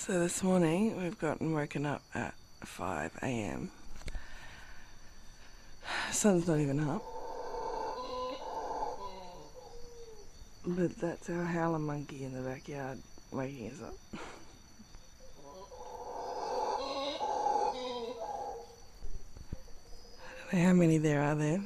So this morning we've gotten woken up at 5 a.m. Sun's not even up, but that's our howler monkey in the backyard waking us up. I don't know how many there are there.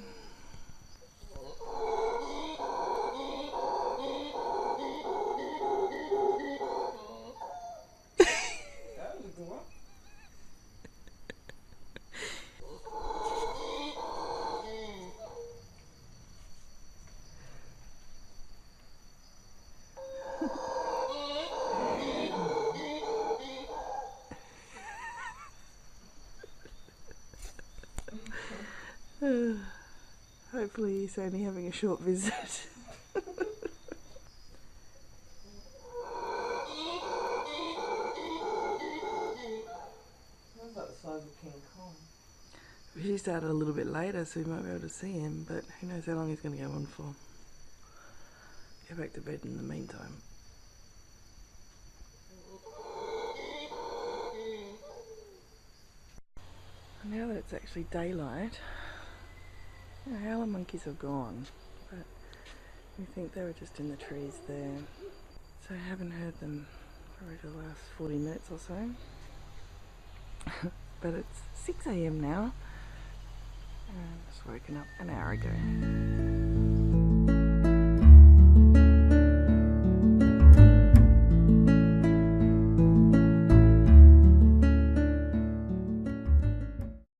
Hopefully he's only having a short visit. That's like the size of King Kong. He started a little bit later, so we might be able to see him, but who knows how long he's going to go on for. Go back to bed in the meantime. Now that it's actually daylight, the howler monkeys are gone, but we think they were just in the trees there. So I haven't heard them probably for the last 40 minutes or so. But it's 6 a.m. now, and I was woken up an hour ago.